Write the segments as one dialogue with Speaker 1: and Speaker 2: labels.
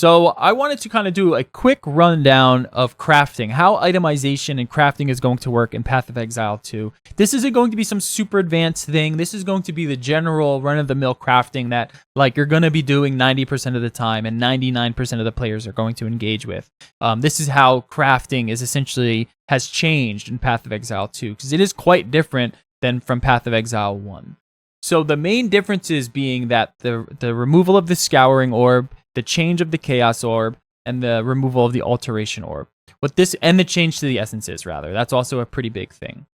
Speaker 1: So I wanted to kind of do a quick rundown of crafting, how itemization and crafting is going to work in Path of Exile 2. This isn't going to be some super advanced thing. This is going to be the general run-of-the-mill crafting that like you're going to be doing 90% of the time and 99% of the players are going to engage with. This is how crafting is essentially has changed in Path of Exile 2 because it is quite different than from Path of Exile 1. So the main differences being that the removal of the Scouring Orb, the change of the Chaos Orb, and the removal of the Alteration Orb. And the change to the Essences, rather. That's also a pretty big thing.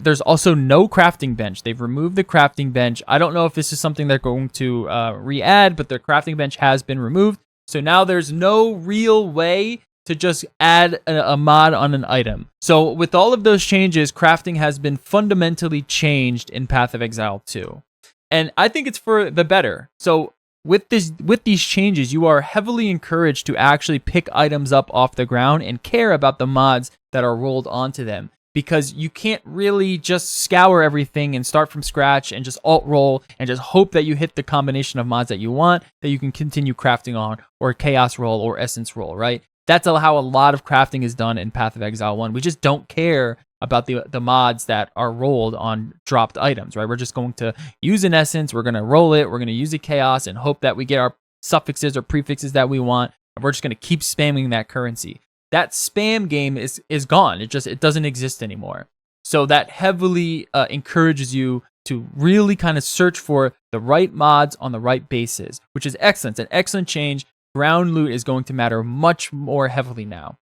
Speaker 1: There's also no crafting bench. They've removed the crafting bench. I don't know if this is something they're going to re-add, but the crafting bench has been removed. So now there's no real way to just add a mod on an item. So with all of those changes, crafting has been fundamentally changed in Path of Exile 2. And I think it's for the better. So with these changes, you are heavily encouraged to actually pick items up off the ground and care about the mods that are rolled onto them. Because you can't really just scour everything and start from scratch and just alt roll and just hope that you hit the combination of mods that you want that you can continue crafting on, or chaos roll or essence roll, right? That's how a lot of crafting is done in Path of Exile 1. We just don't care about the mods that are rolled on dropped items, right? We're just going to use an essence, we're going to roll it, we're going to use a chaos and hope that we get our suffixes or prefixes that we want, and we're just going to keep spamming that currency. That spam game is gone. It doesn't exist anymore. So that heavily encourages you to really kind of search for the right mods on the right bases, which is excellent. It's an excellent change. Ground loot is going to matter much more heavily now.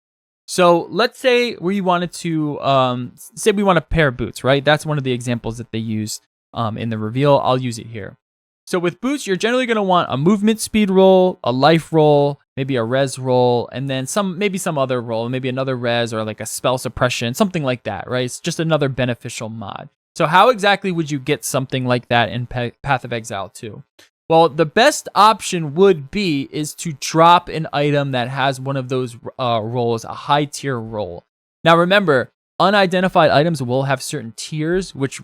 Speaker 1: So let's say we wanted to say we want a pair of boots, right? That's one of the examples that they use in the reveal. I'll use it here. So with boots, you're generally going to want a movement speed roll, a life roll, maybe a res roll, and then maybe some other roll, maybe another res or like a spell suppression, something like that, right? It's just another beneficial mod. So how exactly would you get something like that in Path of Exile 2? Well, the best option would be is to drop an item that has one of those rolls, a high tier roll. Now remember, unidentified items will have certain tiers, which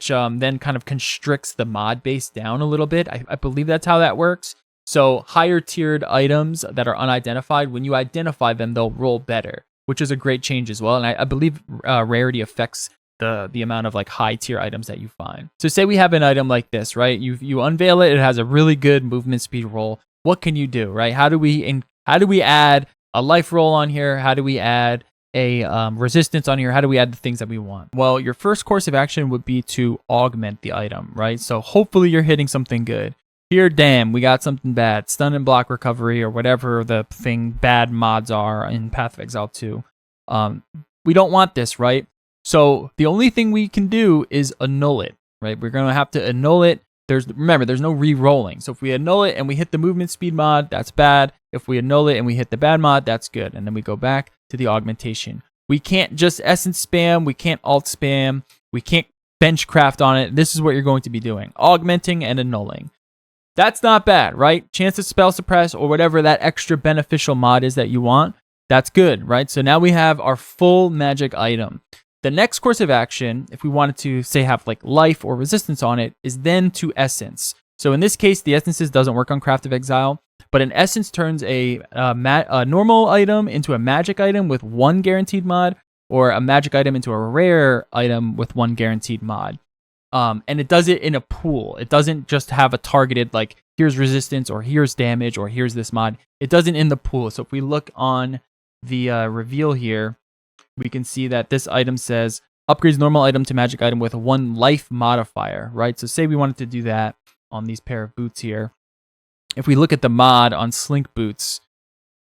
Speaker 1: then kind of constricts the mod base down a little bit. I believe that's how that works. So higher tiered items that are unidentified, when you identify them, they'll roll better, which is a great change as well. And I believe rarity affects the amount of like high tier items that you find. So say we have an item like this, right? You unveil it. It has a really good movement speed roll. What can you do, right? How do we add a life roll on here? How do we add a resistance on here? How do we add the things that we want? Well, your first course of action would be to augment the item, right? So hopefully you're hitting something good. Here, damn, we got something bad. Stun and block recovery or whatever the bad mods are in Path of Exile 2. We don't want this, right? So the only thing we can do is annul it, right? We're going to have to annul it. Remember, there's no re-rolling. So if we annul it and we hit the movement speed mod, that's bad. If we annul it and we hit the bad mod, that's good. And then we go back to the augmentation. We can't just essence spam. We can't alt spam. We can't bench craft on it. This is what you're going to be doing. Augmenting and annulling. That's not bad, right? Chance to spell suppress or whatever that extra beneficial mod is that you want. That's good, right? So now we have our full magic item. The next course of action, if we wanted to say have like life or resistance on it, is then to essence. So in this case, the essences doesn't work on Craft of Exile, but an essence turns a normal item into a magic item with one guaranteed mod, or a magic item into a rare item with one guaranteed mod. And it does it in a pool. It doesn't just have a targeted like here's resistance or here's damage or here's this mod. It does it in the pool. So if we look on the reveal here, we can see that this item says upgrades normal item to magic item with one life modifier, right? So say we wanted to do that on these pair of boots here. If we look at the mod on Slink boots,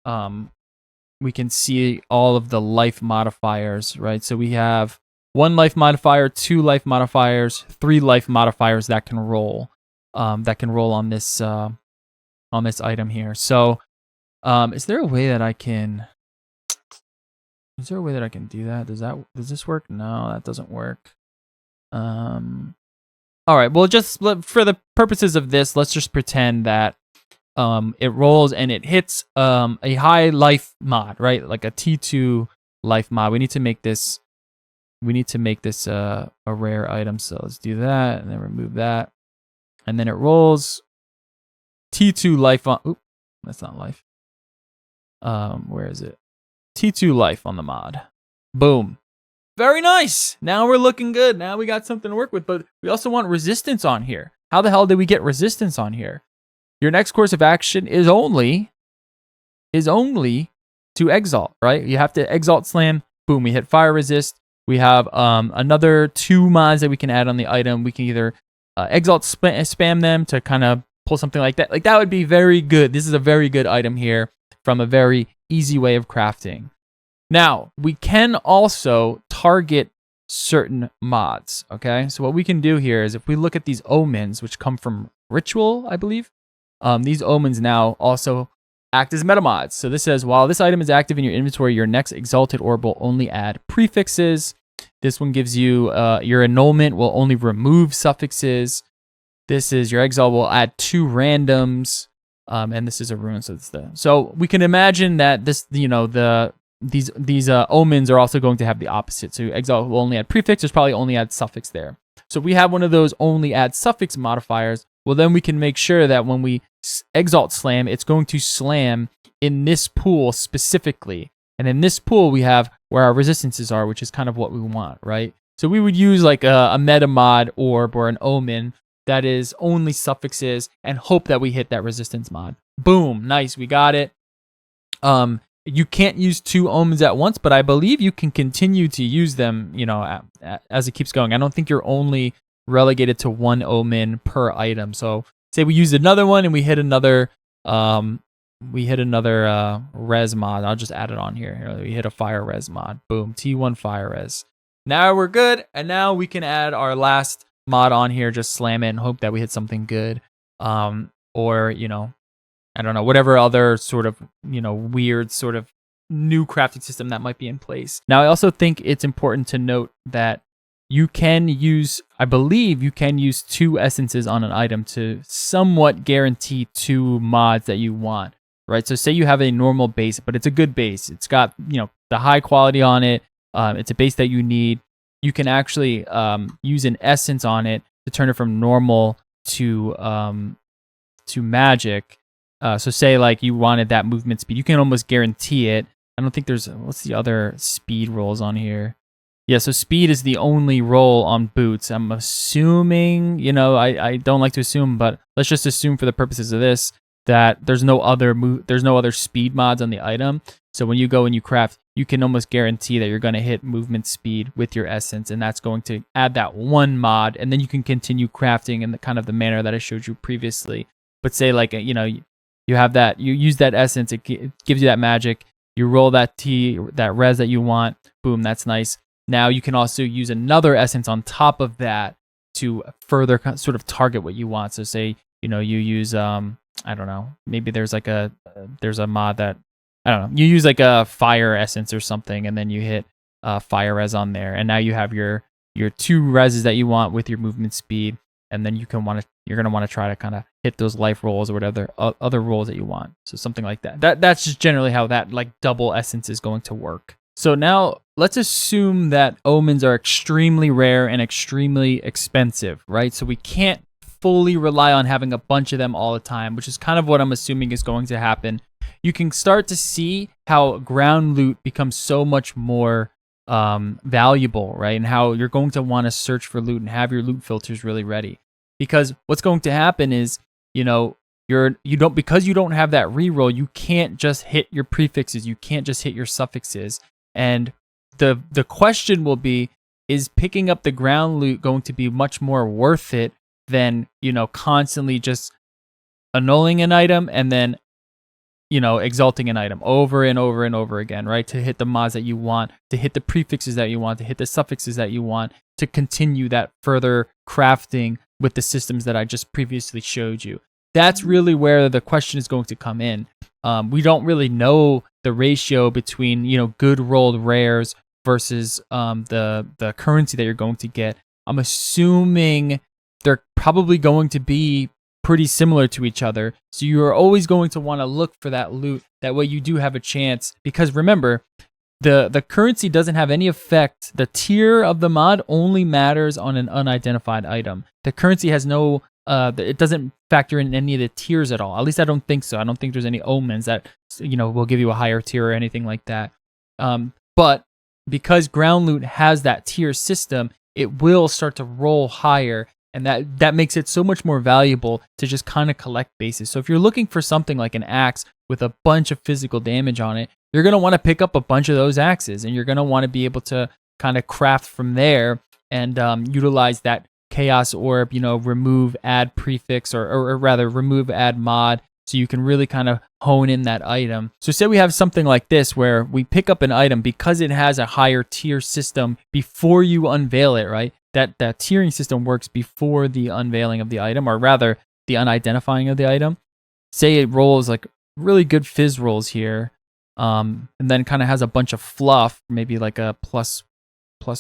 Speaker 1: we can see all of the life modifiers, right? So we have one life modifier, two life modifiers, three life modifiers that can roll on this item here. So is there a way that I can... Is there a way that I can do that? Does this work? No, that doesn't work. All right. Well, just for the purposes of this, let's just pretend that it rolls and it hits a high life mod, right? Like a T2 life mod. We need to make this a rare item. So let's do that and then remove that. And then it rolls T2 life on. Oop, that's not life. Where is it? T2 life on the mod. Boom. Very nice. Now we're looking good. Now we got something to work with, but we also want resistance on here. How the hell did we get resistance on here? Your next course of action is only to exalt, right? You have to exalt slam. Boom, we hit fire resist. We have another 2 mods that we can add on the item. We can either exalt spam them to kind of pull something like that. Like that would be very good. This is a very good item here from a very easy way of crafting. Now, we can also target certain mods, okay? So what we can do here is if we look at these omens, which come from Ritual, I believe, these omens now also act as meta mods. So this says, while this item is active in your inventory, your next exalted orb will only add prefixes. This one gives you, your annulment will only remove suffixes. This is your exile will add 2 randoms. And this is a rune, so we can imagine that this, these omens are also going to have the opposite. So exile will only add prefix, there's probably only add suffix there. So we have one of those only add suffix modifiers. Well, then we can make sure that when we exalt slam, it's going to slam in this pool specifically. And in this pool, we have where our resistances are, which is kind of what we want, right? So we would use like a meta mod orb or an omen that is only suffixes and hope that we hit that resistance mod. Boom, nice, we got it. You can't use 2 omens at once, but I believe you can continue to use them, as it keeps going. I don't think you're only relegated to 1 omen per item. So say we use another one and we hit another res mod. I'll just add it on here. We hit a fire res mod. Boom, T1 fire res. Now we're good, and now we can add our last mod on here, just slam it and hope that we hit something good. Or, I don't know, whatever other sort of, weird sort of new crafting system that might be in place. Now, I also think it's important to note that you can use, I believe you can use 2 essences on an item to somewhat guarantee 2 mods that you want, right? So say you have a normal base, but it's a good base. It's got, the high quality on it. It's a base that you need. You can actually use an essence on it to turn it from normal to magic. So say like you wanted that movement speed, you can almost guarantee it. I don't think there's, what's the other speed rolls on here? Yeah, so speed is the only roll on boots. I'm assuming, I don't like to assume, but let's just assume for the purposes of this that there's no other speed mods on the item. So when you go and you craft, you can almost guarantee that you're going to hit movement speed with your essence, and that's going to add that 1 mod, and then you can continue crafting in the kind of the manner that I showed you previously. But say like, you have that, you use that essence, it gives you that magic, you roll that that res that you want, boom, that's nice. Now you can also use another essence on top of that to further sort of target what you want. So say, you use, I don't know, maybe there's a mod that, I don't know, you use like a fire essence or something, and then you hit fire res on there, and now you have your 2 reses that you want with your movement speed, and then you're gonna want to try to kind of hit those life rolls or whatever other rolls that you want. So something like that. That's just generally how that like double essence is going to work. So now let's assume that omens are extremely rare and extremely expensive, right? So we can't fully rely on having a bunch of them all the time, which is kind of what I'm assuming is going to happen. You can start to see how ground loot becomes so much more valuable, right? And how you're going to want to search for loot and have your loot filters really ready. Because what's going to happen is, because you don't have that reroll, you can't just hit your prefixes, you can't just hit your suffixes. And the question will be, is picking up the ground loot going to be much more worth it than, constantly just annulling an item and then exalting an item over and over and over again, right? To hit the mods that you want, to hit the prefixes that you want, to hit the suffixes that you want, to continue that further crafting with the systems that I just previously showed you. That's really where the question is going to come in. We don't really know the ratio between, good rolled rares versus the currency that you're going to get. I'm assuming they're probably going to be pretty similar to each other. So you're always going to want to look for that loot. That way you do have a chance. Because remember, the currency doesn't have any effect. The tier of the mod only matters on an unidentified item. The currency has no it doesn't factor in any of the tiers at all. At least I don't think so. I don't think there's any omens that will give you a higher tier or anything like that. But because ground loot has that tier system, it will start to roll higher, and that makes it so much more valuable to just kind of collect bases. So if you're looking for something like an axe with a bunch of physical damage on it, you're going to want to pick up a bunch of those axes, and you're going to want to be able to kind of craft from there and utilize that chaos orb, remove add prefix or rather remove add mod, so you can really kind of hone in that item. So say we have something like this where we pick up an item because it has a higher tier system before you unveil it, right? That tiering system works before the unveiling of the item, or rather the unidentifying of the item. Say it rolls like really good fizz rolls here, and then kind of has a bunch of fluff, maybe like a plus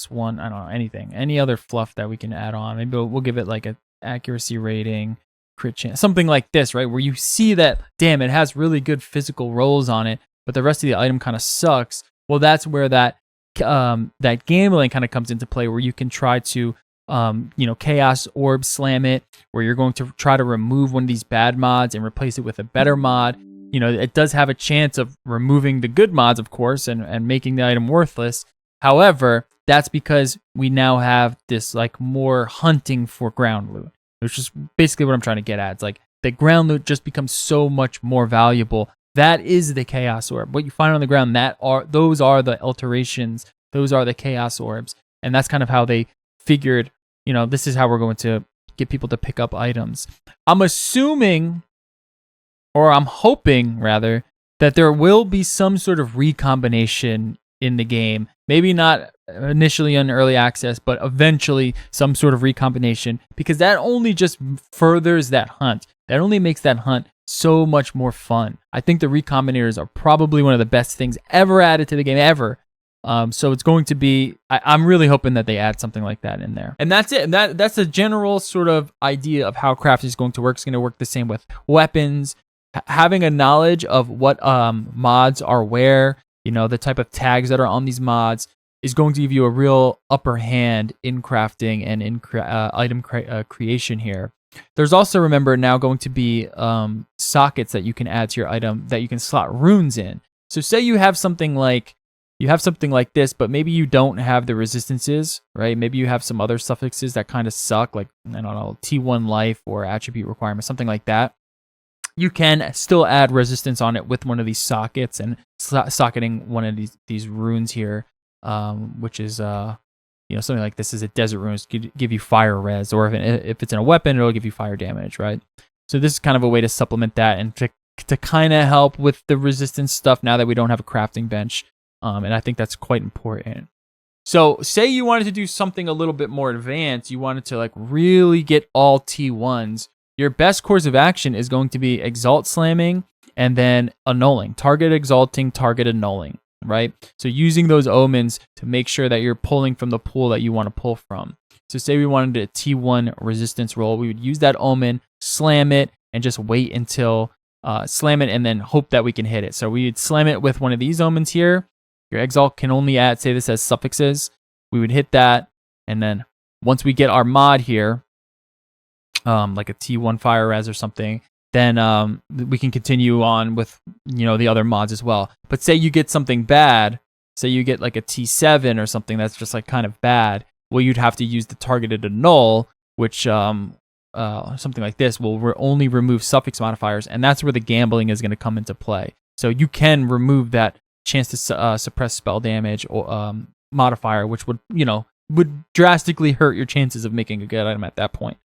Speaker 1: one, I don't know, anything, any other fluff that we can add on. Maybe we'll give it like an accuracy rating, crit chance, something like this, right? Where you see that, damn, it has really good physical rolls on it, but the rest of the item kind of sucks. Well, that's where that gambling kind of comes into play, where you can try to chaos orb slam it, where you're going to try to remove one of these bad mods and replace it with a better mod. It does have a chance of removing the good mods, of course, and making the item worthless. However, that's because we now have this like more hunting for ground loot, which is basically what I'm trying to get at. It's like the ground loot just becomes so much more valuable. That is the chaos orb. What you find on the ground, those are the alterations, those are the chaos orbs. And that's kind of how they figured, this is how we're going to get people to pick up items. I'm assuming, or I'm hoping rather, that there will be some sort of recombination in the game. Maybe not initially on early access, but eventually some sort of recombination, because that only just furthers that hunt. That only makes that hunt so much more fun. I think the recombinators are probably one of the best things ever added to the game, ever. So it's going to be, I'm really hoping that they add something like that in there. And that's it. That's a general sort of idea of how crafting is going to work. It's going to work the same with weapons. Having a knowledge of what mods are where, the type of tags that are on these mods is going to give you a real upper hand in crafting and in item creation here. There's also, remember, now going to be sockets that you can add to your item that you can slot runes in. So say you have something like this, but maybe you don't have the resistances, right? Maybe you have some other suffixes that kind of suck, like, I don't know, T1 life or attribute requirement, something like that. You can still add resistance on it with one of these sockets and socketing one of these runes here, which is something like this is a desert rune, give you fire res, or if it's in a weapon, it'll give you fire damage, right? So this is kind of a way to supplement that and to kind of help with the resistance stuff now that we don't have a crafting bench, and I think that's quite important. So say you wanted to do something a little bit more advanced, you wanted to like really get all T1s. Your best course of action is going to be exalt slamming and then annulling. Target exalting, target annulling, right? So using those omens to make sure that you're pulling from the pool that you want to pull from. So say we wanted a T1 resistance roll, we would use that omen, slam it, and just wait until slam it and then hope that we can hit it. So we would slam it with one of these omens here. Your exalt can only add, say this has suffixes. We would hit that, and then once we get our mod here, like a T1 fire res or something, then we can continue on with the other mods as well. But say you get something bad, say you get like a T7 or something that's just like kind of bad, well, you'd have to use the targeted annul, which something like this will only remove suffix modifiers, and that's where the gambling is going to come into play. So you can remove that chance to suppress spell damage or modifier, which would drastically hurt your chances of making a good item at that point.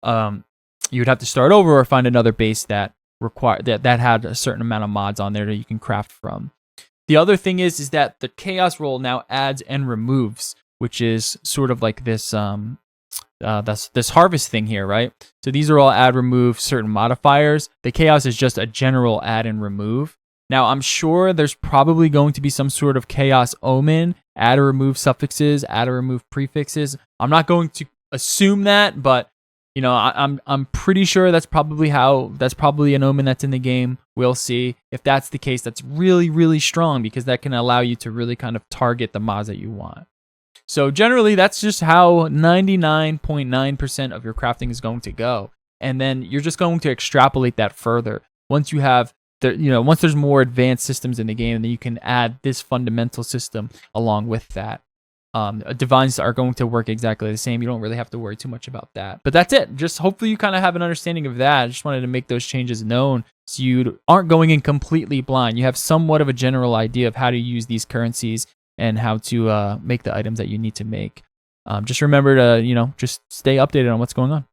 Speaker 1: You would have to start over or find another base that had a certain amount of mods on there that you can craft from. The other thing is that the chaos roll now adds and removes, which is sort of like this this harvest thing here, right? So these are all add, remove certain modifiers. The chaos is just a general add and remove. Now I'm sure there's probably going to be some sort of chaos omen, add or remove suffixes, add or remove prefixes. I'm not going to assume that, but I'm pretty sure that's probably an omen that's in the game. We'll see. If that's the case, that's really, really strong, because that can allow you to really kind of target the mods that you want. So generally, that's just how 99.9% of your crafting is going to go. and then you're just going to extrapolate that further. Once you have once there's more advanced systems in the game, then you can add this fundamental system along with that. Divines are going to work exactly the same. You don't really have to worry too much about that. But that's it. Just hopefully you kind of have an understanding of that. I just wanted to make those changes known so you aren't going in completely blind. You have somewhat of a general idea of how to use these currencies and how to make the items that you need to make. Just remember to, just stay updated on what's going on.